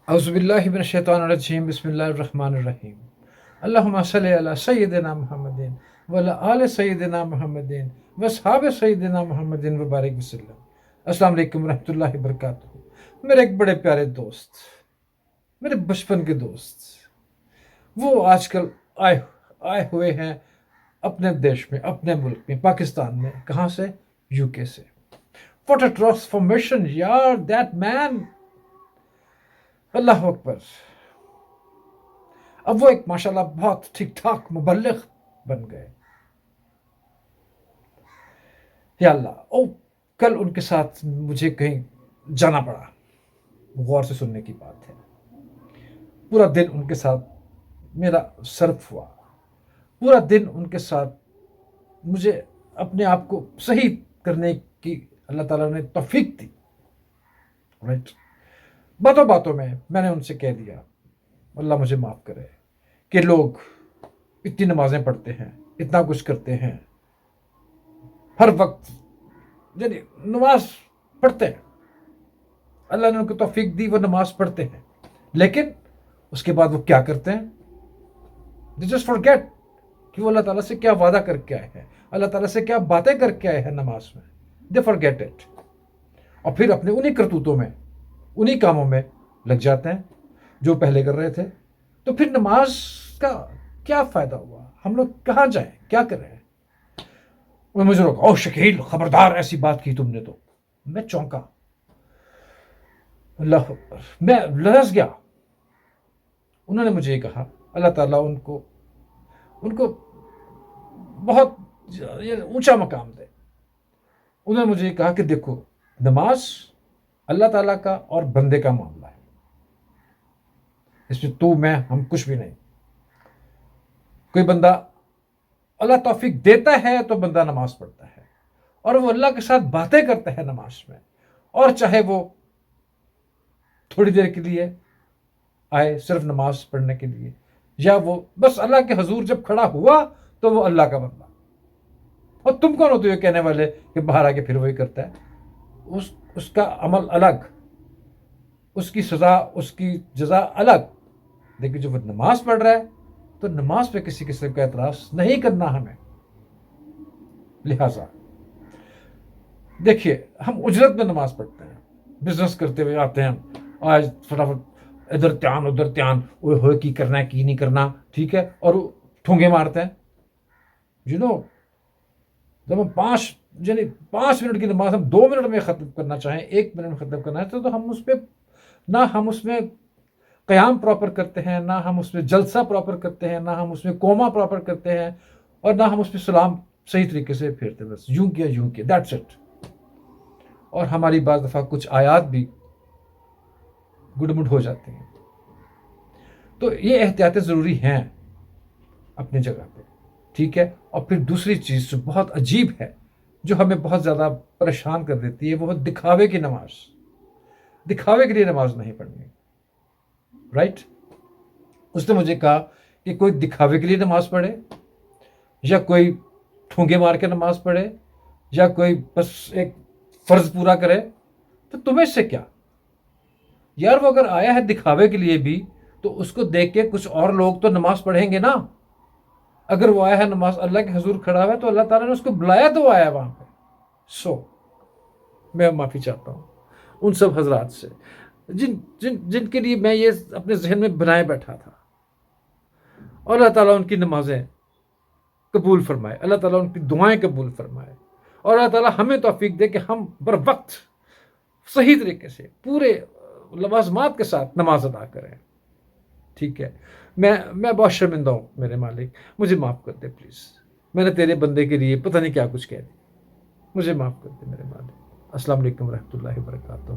اعوذ باللہ من الشیطان الرجیم بسم اللہ الرحمن الرحیم اللہم صلی علی سیدنا محمد وعلی آل سیدنا محمد واصحاب سیدنا محمد وبارک وسلم۔ السلام علیکم ورحمۃ اللہ وبرکاتہ۔ میرے ایک بڑے پیارے دوست، میرے بچپن کے دوست، وہ آج کل آئے ہوئے ہیں اپنے دیش میں، اپنے ملک میں، پاکستان میں۔ کہاں سے؟ یو کے سے۔ واٹ اے ٹرانسفارمیشن یار، دیٹ مین، اللہ اکبر۔ اب وہ ایک ماشاءاللہ بہت ٹھیک ٹھاک مبلغ بن گئے۔ یا اللہ، کل ان کے ساتھ مجھے کہیں جانا پڑا، غور سے سننے کی بات ہے۔ پورا دن ان کے ساتھ میرا صرف ہوا، پورا دن ان کے ساتھ مجھے اپنے آپ کو صحیح کرنے کی اللہ تعالیٰ نے توفیق دی۔ رائٹ، باتوں باتوں میں نے ان سے کہہ دیا، اللہ مجھے معاف کرے، کہ لوگ اتنی نمازیں پڑھتے ہیں، اتنا کچھ کرتے ہیں، ہر وقت یعنی نماز پڑھتے ہیں، اللہ نے ان کو توفیق دی، وہ نماز پڑھتے ہیں، لیکن اس کے بعد وہ کیا کرتے ہیں؟ they just forget کہ وہ اللہ تعالیٰ سے کیا وعدہ کر کے آئے ہیں، اللہ تعالیٰ سے کیا باتیں کر کے آئے ہیں نماز میں۔ they forget it، اور پھر اپنے انہی کرتوتوں میں، انہی کاموں میں لگ جاتے ہیں جو پہلے کر رہے تھے۔ تو پھر نماز کا کیا فائدہ ہوا؟ ہم لوگ کہاں جائیں؟ کیا کر رہے ہیں؟ وہ مجھے لوگ، او شکیل خبردار، ایسی بات کی تم نے تو۔ میں چونکا، اللہ اکبر، میں لرز گیا۔ انہوں نے مجھے یہ کہا، اللہ تعالیٰ ان کو بہت اونچا مقام دے۔ انہوں نے مجھے یہ کہا کہ دیکھو، نماز اللہ تعالیٰ کا اور بندے کا معاملہ ہے، اس میں تو میں ہم کچھ بھی نہیں۔ کوئی بندہ اللہ توفیق دیتا ہے تو بندہ نماز پڑھتا ہے، اور وہ اللہ کے ساتھ باتیں کرتا ہے نماز میں، اور چاہے وہ تھوڑی دیر کے لیے آئے صرف نماز پڑھنے کے لیے، یا وہ بس اللہ کے حضور جب کھڑا ہوا تو وہ اللہ کا بندہ۔ اور تم کون ہوتے ہو کہنے والے کہ باہر آ کے پھر وہی کرتا ہے؟ اس کا عمل الگ، اس کی سزا، اس کی جزا الگ۔ لیکن جو وہ نماز پڑھ رہا ہے تو نماز پہ کسی قسم کا اعتراض نہیں کرنا ہمیں۔ لہٰذا دیکھیے، ہم اجرت میں نماز پڑھتے ہیں، بزنس کرتے ہوئے آتے ہیں، آج فٹافٹ ادھر دھیان ادھر دھیان، اوئے ہوئے کی کرنا ہے کی نہیں کرنا، ٹھیک ہے، اور ٹھونگے مارتے ہیں۔ جب ہم 5 منٹ کی نماز ہم 2 منٹ میں ختم کرنا چاہیں، 1 منٹ میں ختم کرنا ہے، تو ہم اس میں قیام پراپر کرتے ہیں، نہ ہم اس میں جلسہ پراپر کرتے ہیں، نہ ہم اس میں کوما پراپر کرتے ہیں، اور نہ ہم اس میں سلام صحیح طریقے سے پھیرتے ہیں۔ بس یوں کیا دیٹس اٹ۔ اور ہماری بعض دفعہ کچھ آیات بھی گڈمڈ ہو جاتی ہیں۔ تو یہ احتیاطیں ضروری ہیں اپنی جگہ پہ، ٹھیک ہے۔ اور پھر دوسری چیز جو بہت عجیب ہے، جو ہمیں بہت زیادہ پریشان کر دیتی ہے، وہ دکھاوے کی نماز۔ دکھاوے کے لیے نماز نہیں پڑھنی، رائٹ۔ اس نے مجھے کہا کہ کوئی دکھاوے کے لیے نماز پڑھے، یا کوئی ٹھونگے مار کے نماز پڑھے، یا کوئی بس ایک فرض پورا کرے، تو تمہیں سے کیا یار؟ وہ اگر آیا ہے دکھاوے کے لیے بھی، تو اس کو دیکھ کے کچھ اور لوگ تو نماز پڑھیں گے نا۔ اگر وہ آیا ہے نماز اللہ کے حضور کھڑا ہوا ہے، تو اللہ تعالیٰ نے اس کو بلایا تو آیا وہاں پہ۔ میں معافی چاہتا ہوں ان سب حضرات سے جن کے لیے میں یہ اپنے ذہن میں بنائے بیٹھا تھا۔ اور اللہ تعالیٰ ان کی نمازیں قبول فرمائے، اللہ تعالیٰ ان کی دعائیں قبول فرمائے، اور اللہ تعالیٰ ہمیں توفیق دے کہ ہم بر وقت صحیح طریقے سے پورے لوازمات کے ساتھ نماز ادا کریں، ٹھیک ہے۔ میں بہت شرمندہ ہوں میرے مالک، مجھے معاف کر دے پلیز۔ میں نے تیرے بندے کے لیے پتہ نہیں کیا کچھ کہہ دیا، مجھے معاف کر دے میرے مالک۔ السلام علیکم ورحمۃ اللہ وبرکاتہ۔